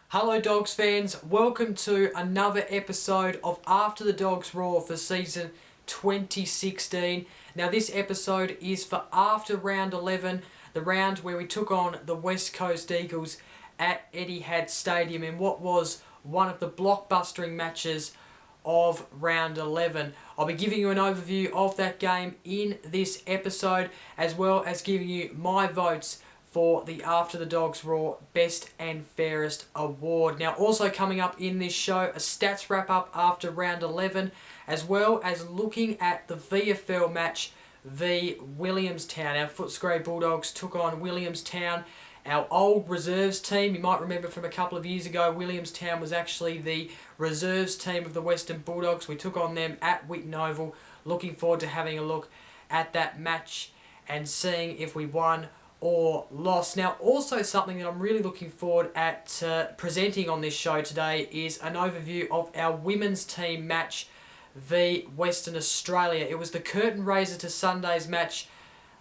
Hello Dogs fans, welcome to another episode of After the Dogs Roar for season 2016. Now this episode is for after round 11, the round where we took on the West Coast Eagles at Etihad Stadium in what was one of the blockbustering matches of round 11. I'll be giving you an overview of that game in this episode, as well as giving you my votes for the After the Dogs Roar Best and Fairest Award. Now also coming up in this show, a stats wrap up after round 11, as well as looking at the VFL match v Williamstown. Our Footscray Bulldogs took on Williamstown, our old reserves team. You might remember from a couple of years ago, Williamstown was actually the reserves team of the Western Bulldogs. We took on them at Whitten Oval. Looking forward to having a look at that match and seeing if we won or lost. Now also something that I'm really looking forward at presenting on this show today is an overview of our women's team match v Western Australia. It was the curtain raiser to Sunday's match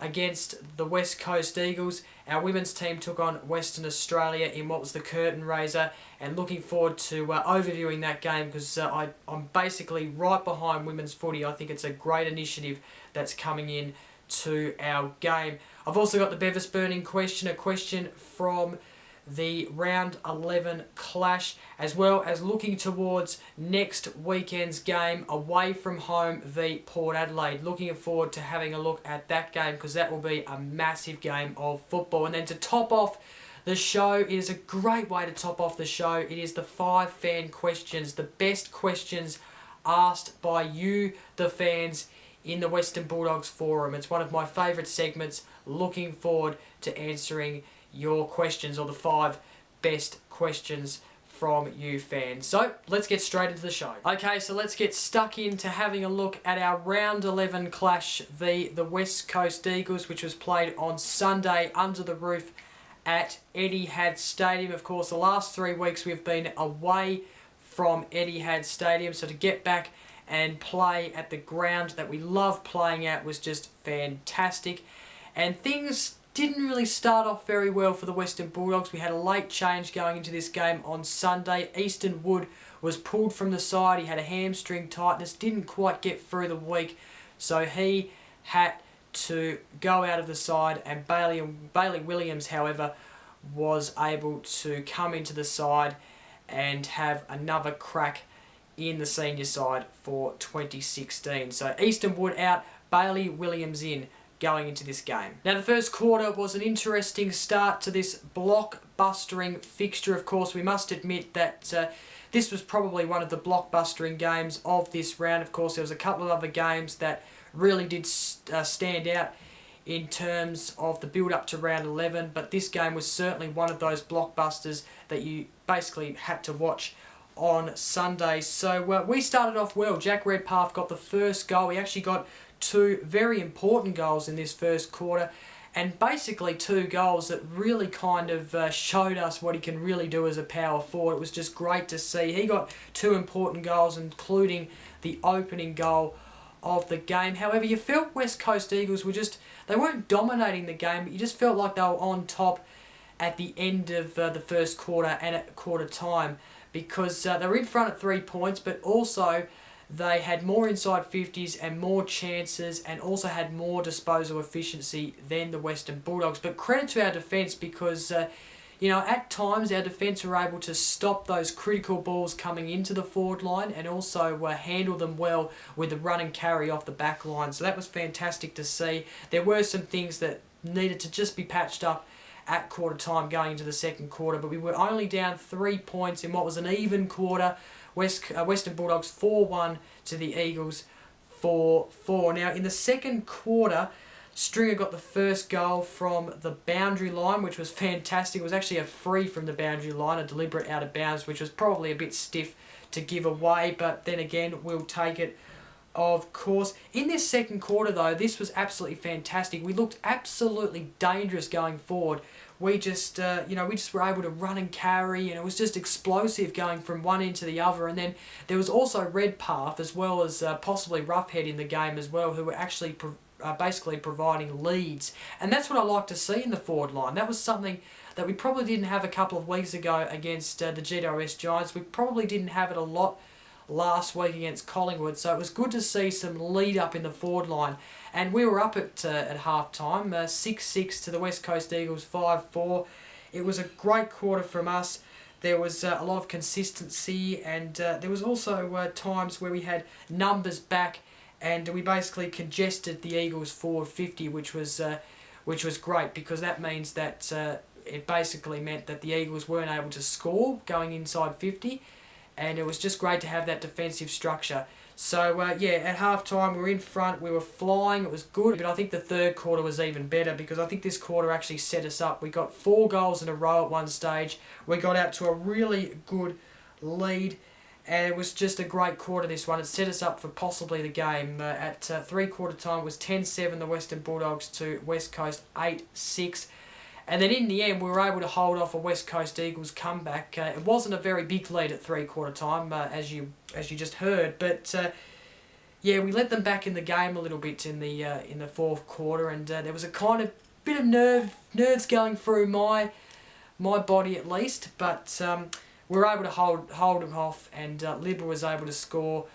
against the West Coast Eagles. Our women's team took on Western Australia in what was the curtain raiser, and looking forward to overviewing that game because I'm basically right behind women's footy. I think it's a great initiative that's coming in to our game. I've also got the Bevis burning question, a question from the round 11 clash, as well as looking towards next weekend's game away from home v Port Adelaide. Looking forward to having a look at that game because that will be a massive game of football. And then to top off the show, it is a great way to top off the show. It is the 5 fan questions, the best questions asked by you, the fans, in the Western Bulldogs forum. It's one of my favourite segments. Looking forward to answering your questions, or the 5 best questions from you fans. So let's get straight into the show. Okay, so let's get stuck into having a look at our round 11 clash v the West Coast Eagles, which was played on Sunday under the roof at Etihad Stadium. Of course, the last 3 weeks we've been away from Etihad Stadium, so to get back and play at the ground that we love playing at was just fantastic. And things didn't really start off very well for the Western Bulldogs. We had a late change going into this game on Sunday. Easton Wood was pulled from the side. He had a hamstring tightness, didn't quite get through the week, so he had to go out of the side, and Bailey Williams, however, was able to come into the side and have another crack in the senior side for 2016. So Easton Wood out, Bailey Williams in going into this game. Now the first quarter was an interesting start to this blockbustering fixture. Of course, we must admit that this was probably one of the blockbustering games of this round. Of course, there was a couple of other games that really did stand out in terms of the build-up to round 11, but this game was certainly one of those blockbusters that you basically had to watch on Sunday. So we started off well. Jack Redpath got the first goal. He actually got 2 very important goals in this first quarter, and basically 2 goals that really kind of showed us what he can really do as a power forward. It was just great to see. He got 2 important goals, including the opening goal of the game. However, you felt West Coast Eagles were they weren't dominating the game, but you just felt like they were on top at the end of the first quarter and at quarter time, because they were in front at 3 points, but also they had more inside 50s and more chances, and also had more disposal efficiency than the Western Bulldogs. But credit to our defence, because at times our defence were able to stop those critical balls coming into the forward line, and also handle them well with the run and carry off the back line. So that was fantastic to see. There were some things that needed to just be patched up at quarter time going into the second quarter, but we were only down 3 points in what was an even quarter. Western Bulldogs 4-1 to the Eagles 4-4. Now in the second quarter, Stringer got the first goal from the boundary line, which was fantastic. It was actually a free from the boundary line, a deliberate out of bounds, which was probably a bit stiff to give away, but then again, we'll take it, of course. In this second quarter, though, this was absolutely fantastic. We looked absolutely dangerous going forward. We just, we just were able to run and carry, and it was just explosive going from one end to the other. And then there was also Redpath, as well as possibly Roughhead in the game as well, who were actually basically providing leads. And that's what I like to see in the forward line. That was something that we probably didn't have a couple of weeks ago against the GWS Giants. We probably didn't have it a lot last week against Collingwood, so it was good to see some lead up in the forward line. And we were up at half time, 6-6 to the West Coast Eagles 5-4. It was a great quarter from us. There was a lot of consistency, and there was also times where we had numbers back, and we basically congested the Eagles forward 50, which was great, because that means that it basically meant that the Eagles weren't able to score going inside 50, and it was just great to have that defensive structure. So, at half-time, we were in front, we were flying, it was good, but I think the third quarter was even better, because I think this quarter actually set us up. We got 4 goals in a row at one stage, we got out to a really good lead, and it was just a great quarter, this one. It set us up for possibly the game. At three-quarter time, it was 10-7 the Western Bulldogs to West Coast 8-6. And then in the end, we were able to hold off a West Coast Eagles comeback. It wasn't a very big lead at three-quarter time, as you just heard, but we let them back in the game a little bit in the fourth quarter, and there was a kind of bit of nerves going through my body at least, but we were able to hold them off, and Libra was able to score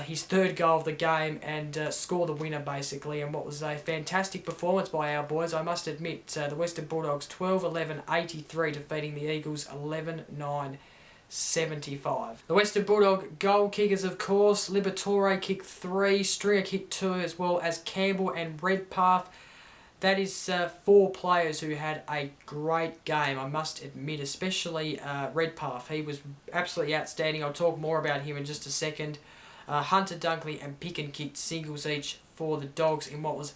his third goal of the game and score the winner, basically, and what was a fantastic performance by our boys. I must admit, the Western Bulldogs 12-11-83, defeating the Eagles 11-9-75. The Western Bulldog goal kickers, of course, Liberatore kicked 3, Stringer kicked 2, as well as Campbell and Redpath. That is 4 players who had a great game, I must admit, especially Redpath. He was absolutely outstanding. I'll talk more about him in just a second. Hunter Dunkley and Picken kicked singles each for the Dogs in what was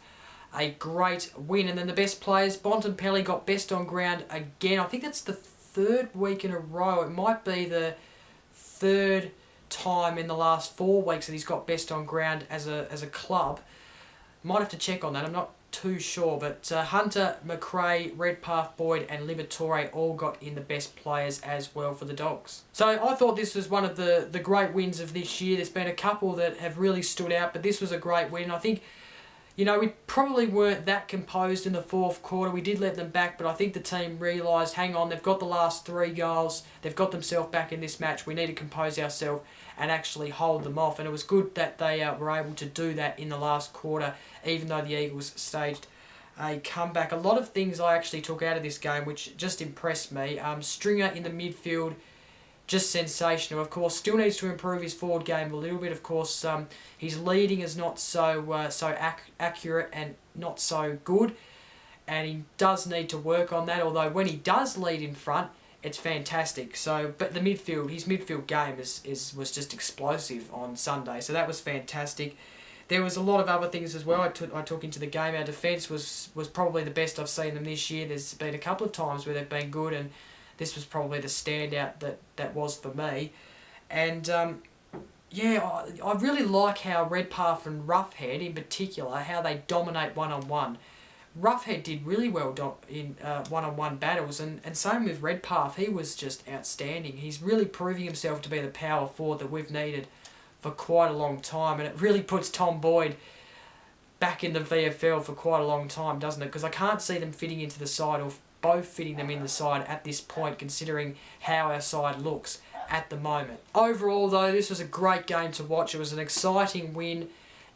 a great win. And then the best players, Bontempelli got best on ground again. I think that's the 3rd week in a row. It might be the 3rd time in the last 4 weeks that he's got best on ground as a club. Might have to check on that. I'm not too sure, but Hunter, McRae, Redpath, Boyd and Liberatore all got in the best players as well for the Dogs. So I thought this was one of the great wins of this year. There's been a couple that have really stood out, but this was a great win. I think, we probably weren't that composed in the fourth quarter. We did let them back, but I think the team realised, hang on, they've got the last 3 goals. They've got themselves back in this match. We need to compose ourselves and actually hold them off. And it was good that they were able to do that in the last quarter, even though the Eagles staged a comeback. A lot of things I actually took out of this game, which just impressed me. Stringer in the midfield, just sensational. Of course, still needs to improve his forward game a little bit. Of course, his leading is not so accurate and not so good, and he does need to work on that. Although when he does lead in front, it's fantastic. So, but the midfield, his midfield game was just explosive on Sunday. So that was fantastic. There was a lot of other things as well I took into the game. Our defence was probably the best I've seen them this year. There's been a couple of times where they've been good, and this was probably the standout that was for me. And I really like how Redpath and Roughhead in particular, how they dominate one-on-one. Roughhead did really well in one-on-one battles, and same with Redpath. He was just outstanding. He's really proving himself to be the power forward that we've needed for quite a long time, and it really puts Tom Boyd back in the VFL for quite a long time, doesn't it? Because I can't see them fitting into the side, or both fitting them in the side at this point, considering how our side looks at the moment. Overall, though, this was a great game to watch. It was an exciting win,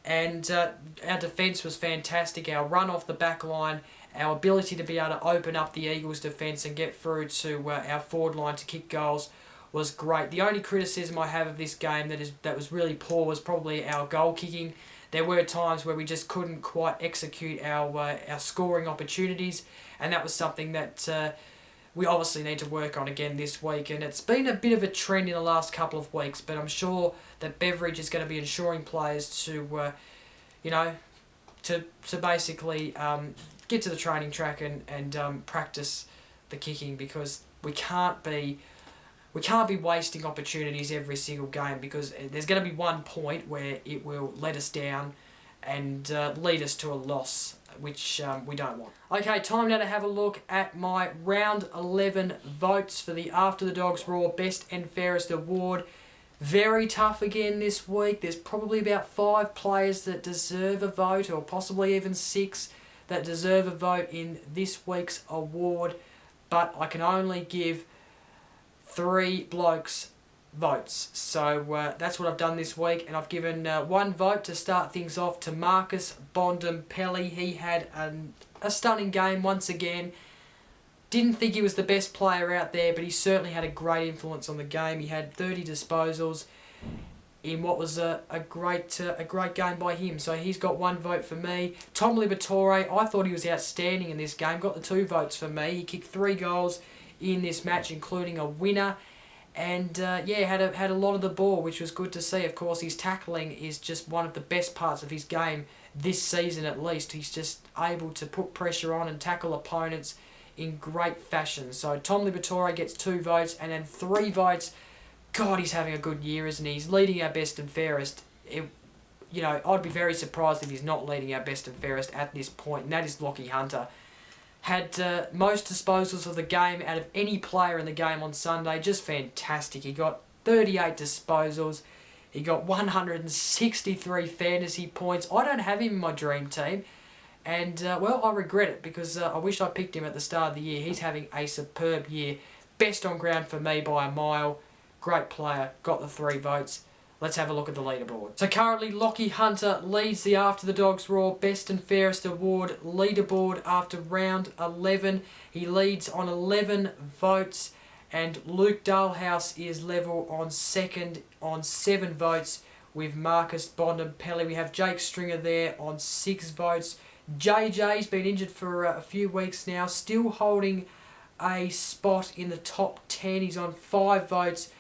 and our defence was fantastic. Our run off the back line, our ability to be able to open up the Eagles' defence and get through to our forward line to kick goals was great. The only criticism I have of this game that was really poor was probably our goal kicking. there were times where we just couldn't quite execute our scoring opportunities, and that was something that we obviously need to work on again this week. And it's been a bit of a trend in the last couple of weeks, but I'm sure that Beveridge is going to be ensuring players to, to basically get to the training track and practice the kicking, because we can't be wasting opportunities every single game, because there's going to be one point where it will let us down and lead us to a loss, which we don't want. Okay, time now to have a look at my round 11 votes for the After the Dogs Roar Best and Fairest Award. Very tough again this week. There's probably about 5 players that deserve a vote, or possibly even 6 that deserve a vote in this week's award, but I can only give 3 blokes votes. So that's what I've done this week, and I've given 1 vote to start things off to Marcus Bontempelli. He had a stunning game once again. Didn't think he was the best player out there, but he certainly had a great influence on the game. He had 30 disposals in what was a great game by him. So he's got 1 vote for me. Tom Liberatore, I thought he was outstanding in this game. Got the 2 votes for me. He kicked 3 goals in this match, including a winner. And had a lot of the ball, which was good to see. Of course, his tackling is just one of the best parts of his game this season at least. He's just able to put pressure on and tackle opponents in great fashion. So Tom Liberatore gets 2 votes, and then 3 votes. God, he's having a good year, isn't he? He's leading our best and fairest. I'd be very surprised if he's not leading our best and fairest at this point, and that is Lachie Hunter. Had most disposals of the game out of any player in the game on Sunday. Just fantastic. He got 38 disposals. He got 163 fantasy points. I don't have him in my dream team. And, I regret it, because I wish I picked him at the start of the year. He's having a superb year. Best on ground for me by a mile. Great player. Got the 3 votes. Let's have a look at the leaderboard. So currently, Lachie Hunter leads the After the Dogs Roar Best and Fairest Award leaderboard after round 11. He leads on 11 votes, and Luke Dalhouse is level on second on 7 votes with Marcus Bontempelli. We have Jake Stringer there on 6 votes. JJ's been injured for a few weeks now, still holding a spot in the top 10. He's on 5 votes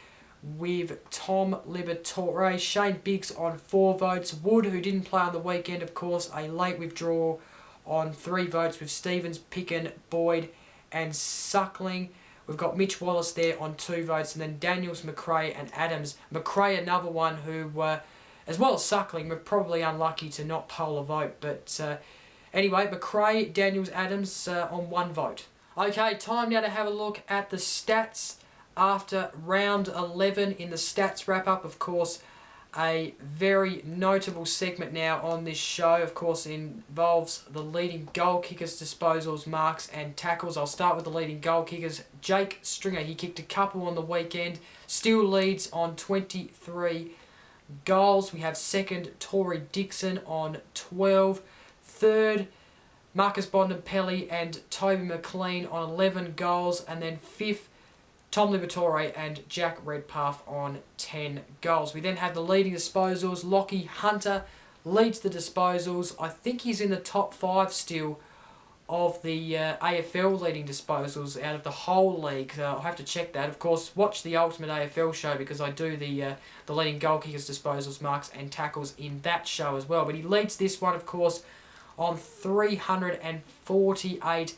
with Tom Liberatore. Shane Biggs on 4 votes. Wood, who didn't play on the weekend, of course, a late withdrawal, on 3 votes with Stevens, Picken, Boyd and Suckling. We've got Mitch Wallace there on 2 votes, and then Daniels, McRae and Adams. McRae, another one who, as well as Suckling, were probably unlucky to not poll a vote. But anyway, McRae, Daniels, Adams on 1 vote. Okay, time now to have a look at the stats after round 11 in the stats wrap-up. Of course, a very notable segment now on this show, of course, involves the leading goal kickers, disposals, marks and tackles. I'll start with the leading goal kickers. Jake Stringer, he kicked a couple on the weekend, still leads on 23 goals. We have second, Tory Dixon on 12. Third, Marcus Bontempelli and Toby McLean on 11 goals. And then fifth, Tom Liberatore and Jack Redpath on 10 goals. We then have the leading disposals. Lachie Hunter leads the disposals. I think he's in the top 5 still of the AFL leading disposals out of the whole league. I'll have to check that. Of course, watch the Ultimate AFL show, because I do the leading goal kickers, disposals, marks and tackles in that show as well. But he leads this one, of course, on 348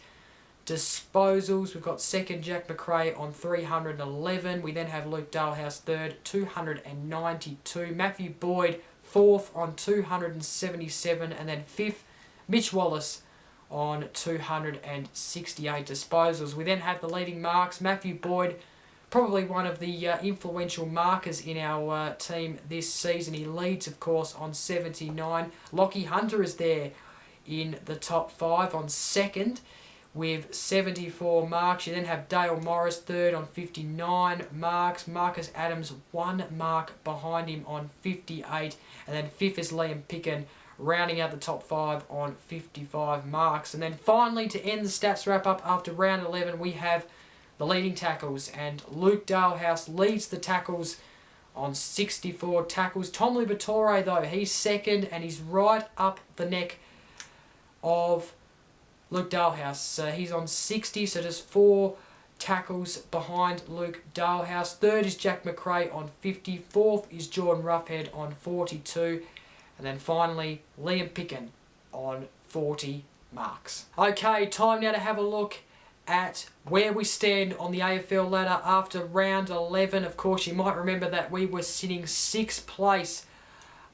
disposals. We've got second, Jack McRae on 311. We then have Luke Dalhouse third, 292. Matthew Boyd fourth on 277. And then fifth, Mitch Wallace on 268 disposals. We then have the leading marks. Matthew Boyd, probably one of the influential markers in our team this season. He leads, of course, on 79. Lachie Hunter is there in the top 5 on second with 74 marks. You then have Dale Morris third on 59 marks. Marcus Adams 1 mark behind him on 58. And then fifth is Liam Picken, rounding out the top 5 on 55 marks. And then finally, to end the stats wrap-up after round 11, we have the leading tackles. And Luke Dalhouse leads the tackles on 64 tackles. Tom Liberatore, though, he's second, and he's right up the neck of Luke Dalhouse. He's on 60, so just 4 tackles behind Luke Dalhouse. Third is Jack McRae on 50. Fourth is Jordan Roughhead on 42. And then finally, Liam Picken on 40 marks. Okay, time now to have a look at where we stand on the AFL ladder after round 11. Of course, you might remember that we were sitting 6th place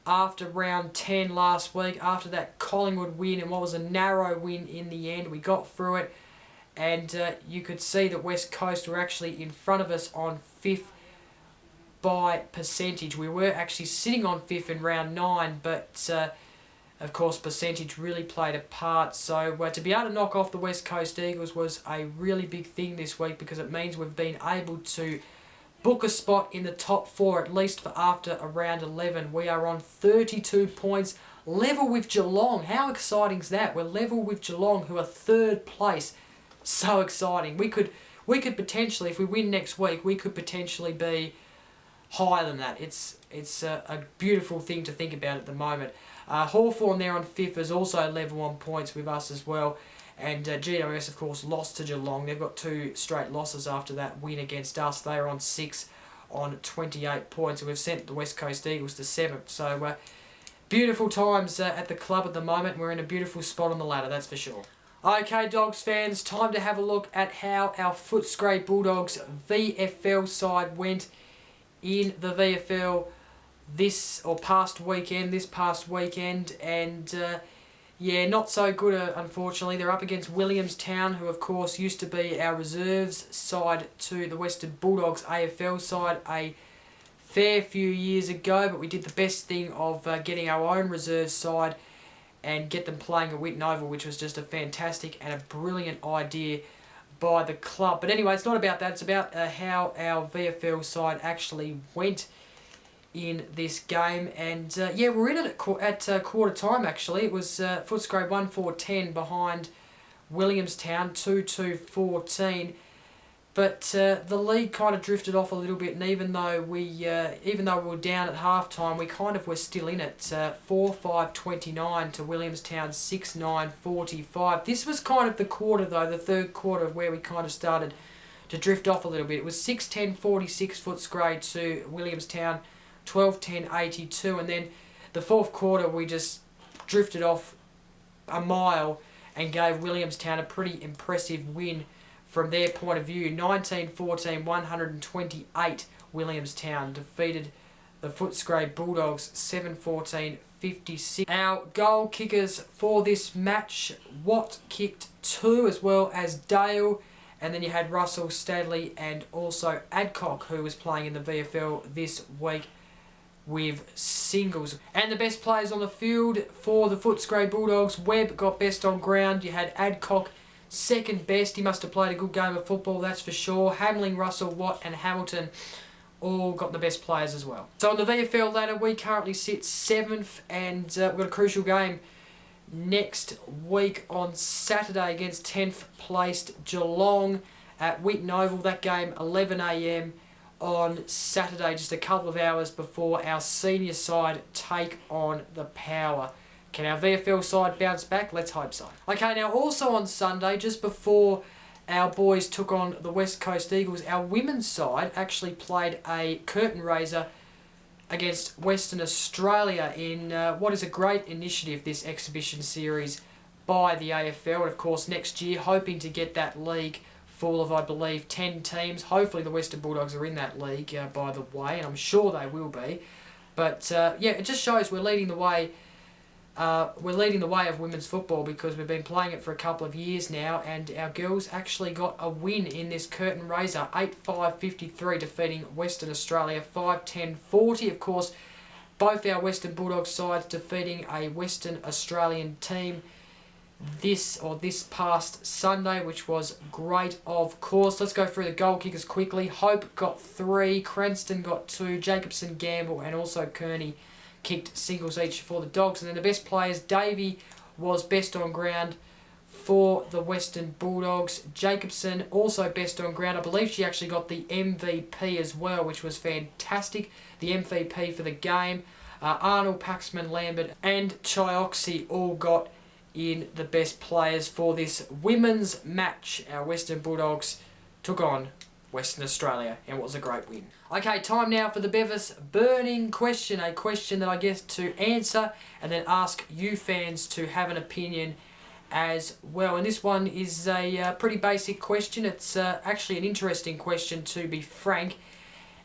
after round 10 last week, after that Collingwood win, and what was a narrow win in the end. We got through it, and you could see that West Coast were actually in front of us on 5th by percentage. We were actually sitting on 5th in round 9, but of course percentage really played a part. So to be able to knock off the West Coast Eagles was a really big thing this week, because it means we've been able to book a spot in the top 4, at least for after around 11. We are on 32 points, level with Geelong. How exciting is that? We're level with Geelong, who are 3rd place. So exciting. We could potentially, if we win next week, we could potentially be higher than that. It's a beautiful thing to think about at the moment. Hawthorn there on 5th is also level on points with us as well. And GWS, of course, lost to Geelong. They've got 2 straight losses after that win against us. They are on 6 on 28 points. And we've sent the West Coast Eagles to 7th. So beautiful times at the club at the moment. We're in a beautiful spot on the ladder, that's for sure. Okay, Dogs fans, time to have a look at how our Footscray Bulldogs VFL side went in the VFL this past weekend, and yeah, not so good, unfortunately. They're up against Williamstown, who of course used to be our reserves side to the Western Bulldogs AFL side a fair few years ago, but we did the best thing of getting our own reserve side and get them playing at Whitten Oval, which was just a fantastic and a brilliant idea by the club. But anyway, it's not about that. It's about how our VFL side actually went in this game. And yeah, we're in it at quarter time, actually. It was Footscray 1-4-10 behind Williamstown 2-2-14. But the lead kind of drifted off a little bit, and even though we were down at half time, we kind of were still in it. 4-5-29 to Williamstown 6-9-45. This was kind of the quarter, though, the third quarter, where we kind of started to drift off a little bit. It was 6-10-46 Footscray to Williamstown 12-10-82, and then the fourth quarter we just drifted off a mile and gave Williamstown a pretty impressive win from their point of view. 19-14, 128 Williamstown defeated the Footscray Bulldogs 7-14, 56. Our goal kickers for this match, Watt kicked 2 as well as Dale, and then you had Russell, Stadley and also Adcock, who was playing in the VFL this week with singles. And the best players on the field for the Footscray Bulldogs, Webb got best on ground. You had Adcock second best. He must have played a good game of football, that's for sure. Hamling, Russell, Watt and Hamilton all got the best players as well. So on the VFL ladder, we currently sit 7th, and we've got a crucial game next week on Saturday against 10th placed Geelong at Whitten Oval. That game 11 AM on Saturday, just a couple of hours before our senior side take on the Power. Can our VFL side bounce back? Let's hope so. Okay, now also on Sunday, just before our boys took on the West Coast Eagles, our women's side actually played a curtain raiser against Western Australia in what is a great initiative, this exhibition series by the AFL. And of course next year, hoping to get that league full of, I believe, 10 teams. Hopefully the Western Bulldogs are in that league, by the way, and I'm sure they will be. But yeah, it just shows we're leading the way. We're leading the way of women's football, because we've been playing it for a couple of years now, and our girls actually got a win in this curtain raiser, 8-5-53, defeating Western Australia 5-10-40. Of course, both our Western Bulldogs sides defeating a Western Australian team this past Sunday, which was great, of course. Let's go through the goal kickers quickly. Hope got 3, Cranston got 2, Jacobson, Gamble and also Kearney kicked singles each for the Dogs. And then the best players, Davey was best on ground for the Western Bulldogs. Jacobson, also best on ground. I believe she actually got the MVP as well, which was fantastic. The MVP for the game. Arnold, Paxman, Lambert and Chioxi all got in the best players for this women's match. Our Western Bulldogs took on Western Australia, and it was a great win. Okay, time now for the Bevis burning question, a question that I get to answer and then ask you fans to have an opinion as well. And this one is a pretty basic question. It's actually an interesting question, to be frank.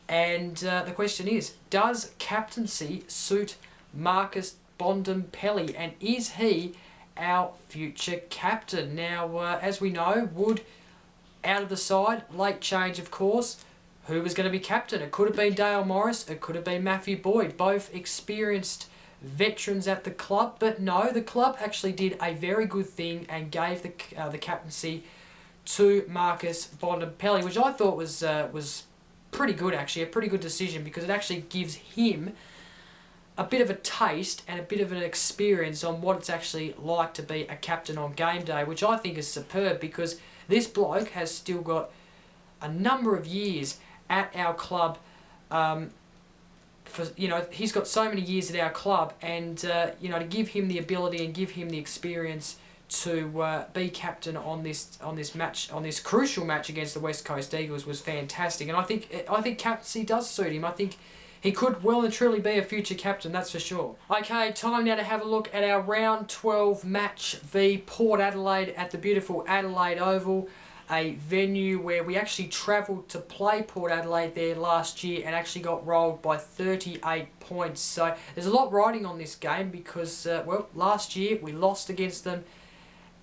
And the question is, does captaincy suit Marcus Bontempelli, and is he our future captain? Now, as we know, Wood out of the side, late change of course. Who was going to be captain? It could have been Dale Morris, it could have been Matthew Boyd, both experienced veterans at the club, but no, the club actually did a very good thing and gave the captaincy to Marcus Bontempelli, which I thought was pretty good actually, a pretty good decision, because it actually gives him a bit of a taste and a bit of an experience on what it's actually like to be a captain on game day, which I think is superb, because this bloke has still got a number of years at our club. He's got so many years at our club, and to give him the ability and give him the experience to be captain on this crucial match against the West Coast Eagles was fantastic. And I think captaincy does suit him. I think he could well and truly be a future captain, that's for sure. Okay, time now to have a look at our round 12 match v Port Adelaide at the beautiful Adelaide Oval, a venue where we actually travelled to play Port Adelaide there last year and actually got rolled by 38 points. So there's a lot riding on this game because, last year we lost against them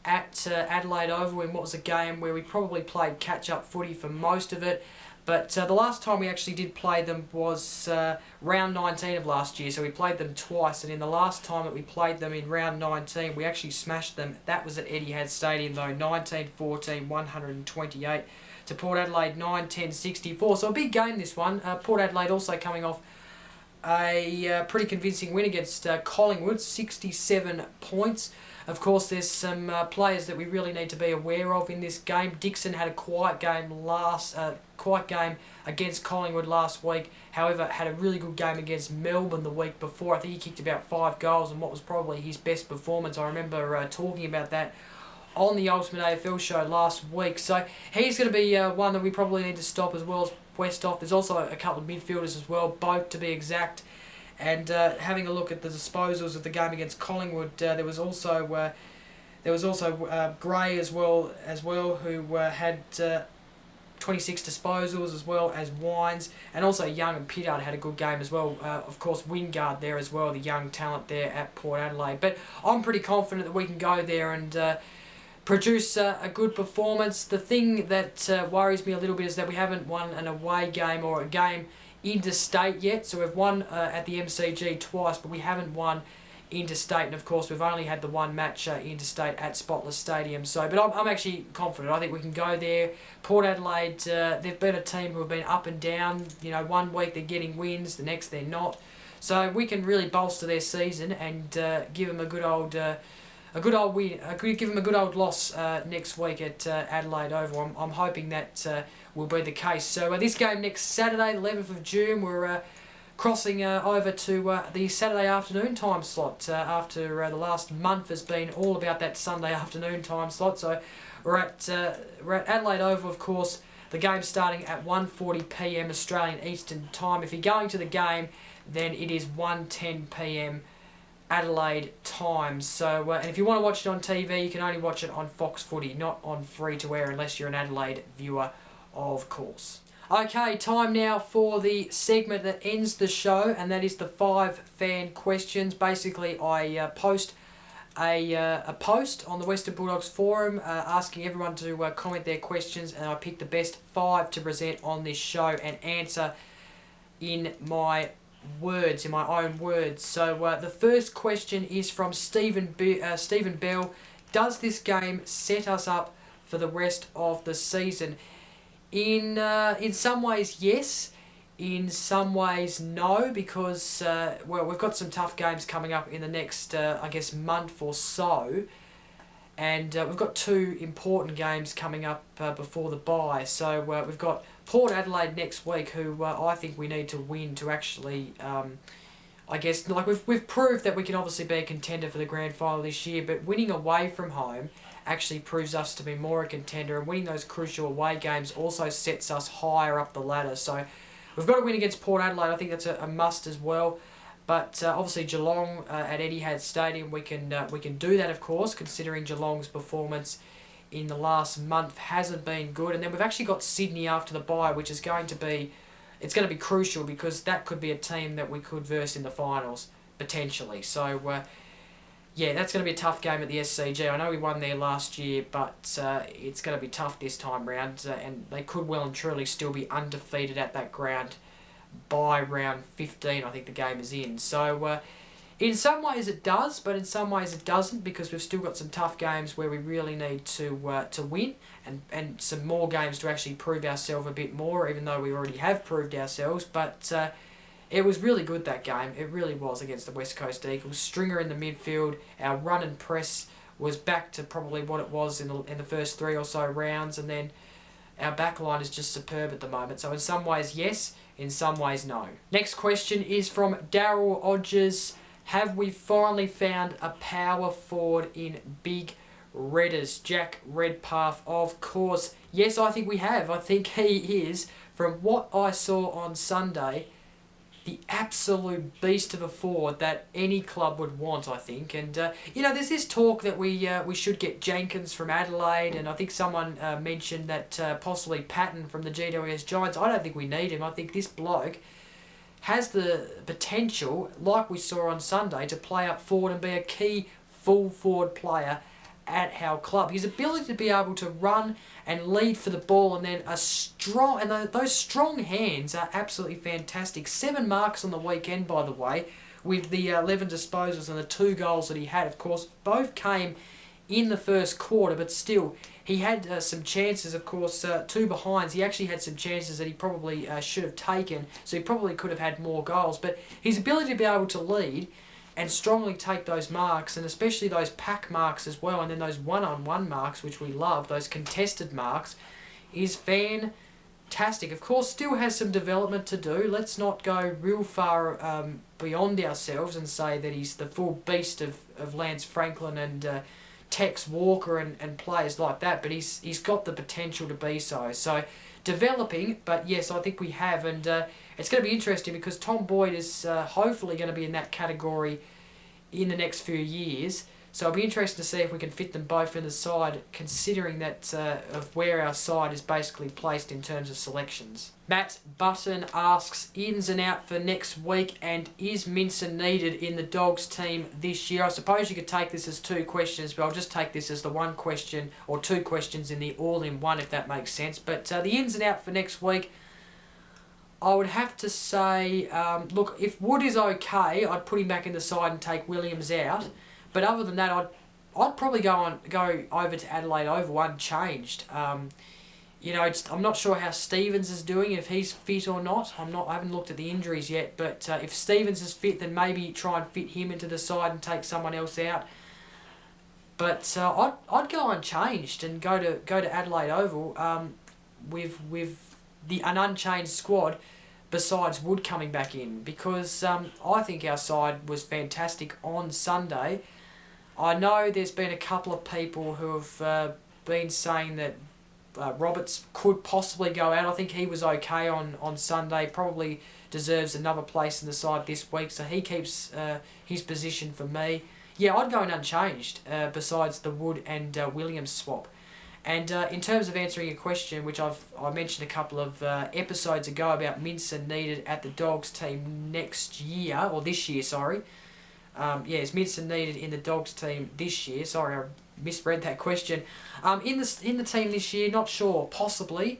at Adelaide Oval in what was a game where we probably played catch-up footy for most of it. But the last time we actually did play them was round 19 of last year, so we played them twice, and in the last time that we played them in round 19, we actually smashed them. That was at Etihad Stadium though, 19-14, 128 to Port Adelaide 9-10, 64. So a big game this one. Port Adelaide also coming off a pretty convincing win against Collingwood, 67 points. Of course, there's some players that we really need to be aware of in this game. Dixon had a quiet game against Collingwood last week. However, had a really good game against Melbourne the week before. I think he kicked about 5 goals, and what was probably his best performance. I remember talking about that on the Ultimate AFL show last week. So he's going to be one that we probably need to stop, as well as Westhoff. There's also a couple of midfielders as well, both to be exact. And having a look at the disposals of the game against Collingwood, there was also Gray as well, who had 26 disposals, as well as Wines, and also Young and Pittard had a good game as well. Of course, Wingard there as well, the young talent there at Port Adelaide. But I'm pretty confident that we can go there and produce a good performance. The thing that worries me a little bit is that we haven't won an away game or a game interstate yet. So we've won at the MCG twice, but we haven't won interstate, and of course we've only had the one match interstate at Spotless Stadium. So, but I'm actually confident. I think we can go there. Port Adelaide, they've been a team who have been up and down. One week they're getting wins, the next they're not. So we can really bolster their season and give them a good old win. Give them a good old loss next week at Adelaide Oval. I'm hoping that will be the case. So this game next Saturday, 11th of June, we're crossing over to the Saturday afternoon time slot after the last month has been all about that Sunday afternoon time slot. So we're at Adelaide Oval, of course. The game starting at 1:40 p.m. Australian Eastern Time. If you're going to the game, then it is 1:10 p.m. Adelaide time. So, and if you want to watch it on TV, you can only watch it on Fox Footy, not on free-to-air, unless you're an Adelaide viewer, of course. Okay, time now for the segment that ends the show, and that is the 5 fan questions. Basically, I post a post on the Western Bulldogs forum asking everyone to comment their questions, and I pick the best 5 to present on this show and answer in my own words. So the first question is from Stephen Bell. Does this game set us up for the rest of the season? In some ways, yes. In some ways, no, because we've got some tough games coming up in the next, month or so. And we've got 2 important games coming up before the bye. So we've got Port Adelaide next week, who I think we need to win to actually, I guess, like we've proved that we can obviously be a contender for the grand final this year, but winning away from home actually proves us to be more a contender, and winning those crucial away games also sets us higher up the ladder. So we've got to win against Port Adelaide. I think that's a must as well. But obviously Geelong at Etihad Stadium, we can do that, of course, considering Geelong's performance in the last month hasn't been good. And then we've actually got Sydney after the bye, which is going to be crucial, because that could be a team that we could verse in the finals potentially. So yeah, that's going to be a tough game at the SCG. I know we won there last year, but it's going to be tough this time round, and they could well and truly still be undefeated at that ground by round 15, I think the game is in. So in some ways it does, but in some ways it doesn't, because we've still got some tough games where we really need to win, and some more games to actually prove ourselves a bit more, even though we already have proved ourselves. But it was really good, that game. It really was, against the West Coast Eagles. Stringer in the midfield. Our run and press was back to probably what it was in the first 3 or so rounds, and then our backline is just superb at the moment. So in some ways, yes. In some ways, no. Next question is from Daryl Odgers. Have we finally found a power forward in Big Redders? Jack Redpath, of course. Yes, I think we have. I think he is, from what I saw on Sunday, the absolute beast of a forward that any club would want, I think. And, there's this talk that we should get Jenkins from Adelaide, and I think someone mentioned that possibly Patton from the GWS Giants. I don't think we need him. I think this bloke has the potential, like we saw on Sunday, to play up forward and be a key full forward player at our club. His ability to be able to run and lead for the ball, and then those strong hands are absolutely fantastic. 7 marks on the weekend, by the way, with the 11 disposals and the 2 goals that he had. Of course, both came in the first quarter, but still, he had some chances, of course, 2 behinds. He actually had some chances that he probably should have taken, so he probably could have had more goals. But his ability to be able to lead and strongly take those marks, and especially those pack marks as well, and then those one-on-one marks, which we love, those contested marks, is fantastic. Of course, still has some development to do. Let's not go real far beyond ourselves and say that he's the full beast of Lance Franklin and Tex Walker and players like that, but he's got the potential to be so. So, developing, but yes, I think we have, and it's going to be interesting, because Tom Boyd is hopefully going to be in that category in the next few years. So it'll be interesting to see if we can fit them both in the side, considering that of where our side is basically placed in terms of selections. Matt Button asks, ins and out for next week, and is Minson needed in the Dogs team this year? I suppose you could take this as 2 questions, but I'll just take this as the 1 question, or 2 questions in the all-in-one, if that makes sense. But the ins and out for next week, I would have to say, look, if Wood is okay, I'd put him back in the side and take Williams out. But other than that, I'd probably go over to Adelaide Oval unchanged. I'm not sure how Stevens is doing, if he's fit or not. I haven't looked at the injuries yet. But if Stevens is fit, then maybe try and fit him into the side and take someone else out. But I'd go unchanged and go to Adelaide Oval with an unchanged squad, besides Wood coming back in, because I think our side was fantastic on Sunday. I know there's been a couple of people who have been saying that Roberts could possibly go out. I think he was okay on Sunday, probably deserves another place in the side this week, so he keeps his position for me. Yeah, I'd go in unchanged, besides the Wood and Williams swap. And in terms of answering your question, which I mentioned a couple of episodes ago about Minson needed at the Dogs team next year, or this year, sorry. Is Minson needed in the Dogs team this year? Sorry, I misread that question. In the team this year, not sure. Possibly.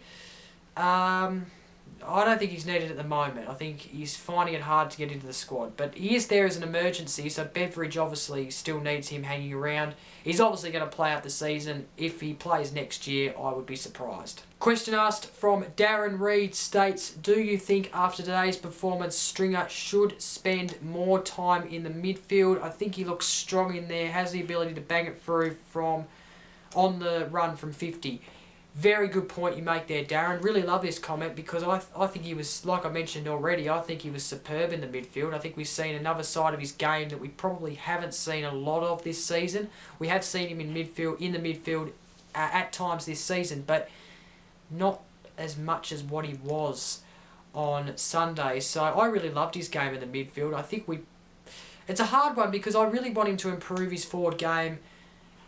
I don't think he's needed at the moment. I think he's finding it hard to get into the squad. But he is there as an emergency, so Beveridge obviously still needs him hanging around. He's obviously going to play out the season. If he plays next year, I would be surprised. Question asked from Darren Reed states, do you think after today's performance, Stringer should spend more time in the midfield? I think he looks strong in there, has the ability to bang it through from on the run from 50. Very good point you make there, Darren. Really love this comment because I think he was, like I mentioned already, I think he was superb in the midfield. I think we've seen another side of his game that we probably haven't seen a lot of this season. We have seen him in the midfield at times this season, but not as much as what he was on Sunday. So I really loved his game in the midfield. I think it's a hard one because I really want him to improve his forward game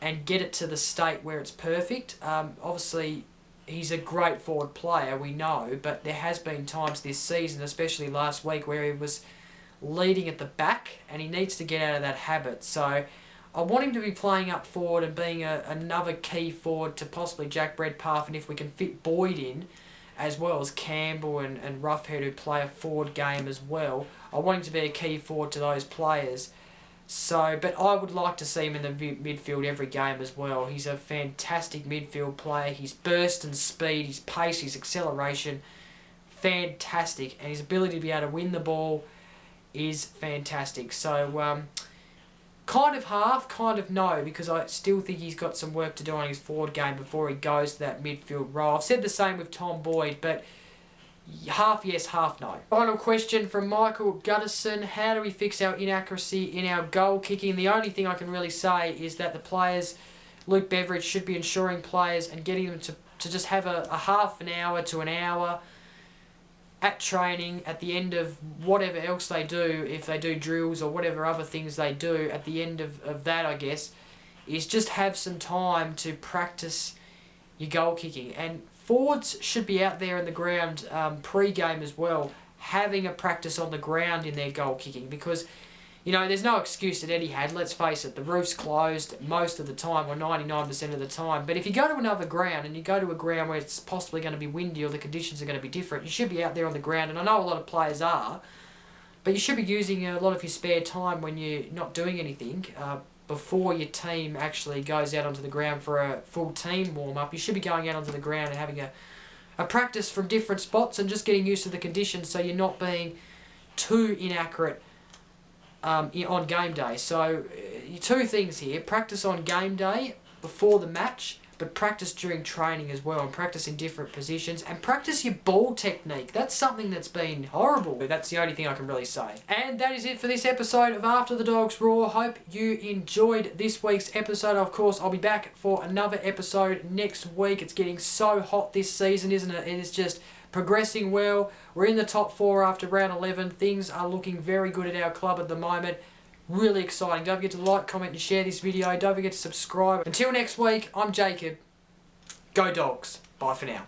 and get it to the state where it's perfect. Obviously, he's a great forward player, we know, but there has been times this season, especially last week, where he was leading at the back, and he needs to get out of that habit. So I want him to be playing up forward and being another key forward to possibly Jack Redpath, and if we can fit Boyd in, as well as Campbell and Roughhead, who play a forward game as well, I want him to be a key forward to those players. So, but I would like to see him in the midfield every game as well. He's a fantastic midfield player. His burst and speed, his pace, his acceleration, fantastic. And his ability to be able to win the ball is fantastic. So, kind of half, kind of no, because I still think he's got some work to do on his forward game before he goes to that midfield role. I've said the same with Tom Boyd, but half yes, half no. Final question from Michael Guttison. How do we fix our inaccuracy in our goal kicking? The only thing I can really say is that the players, Luke Beveridge, should be ensuring players and getting them to just have a half an hour to an hour at training at the end of whatever else they do, if they do drills or whatever other things they do, at the end of that, I guess, is just have some time to practice your goal kicking. And forwards should be out there in the ground pre-game as well, having a practice on the ground in their goal kicking, because, you know, there's no excuse that Eddie had. Let's face it, the roof's closed most of the time, or 99% of the time. But if you go to another ground, and you go to a ground where it's possibly going to be windy or the conditions are going to be different, you should be out there on the ground. And I know a lot of players are, but you should be using a lot of your spare time when you're not doing anything, before your team actually goes out onto the ground for a full team warm-up. You should be going out onto the ground and having a practice from different spots and just getting used to the conditions, so you're not being too inaccurate on game day. So two things here: practice on game day before the match, but practice during training as well, and practice in different positions, and practice your ball technique. That's something that's been horrible. That's the only thing I can really say. And that is it for this episode of After the Dogs Roar. Hope you enjoyed this week's episode. Of course, I'll be back for another episode next week. It's getting so hot this season, isn't it? It is just progressing well. We're in the top 4 after round 11. Things are looking very good at our club at the moment. Really exciting. Don't forget to like, comment and share this video. Don't forget to subscribe. Until next week, I'm Jacob. Go Dogs. Bye for now.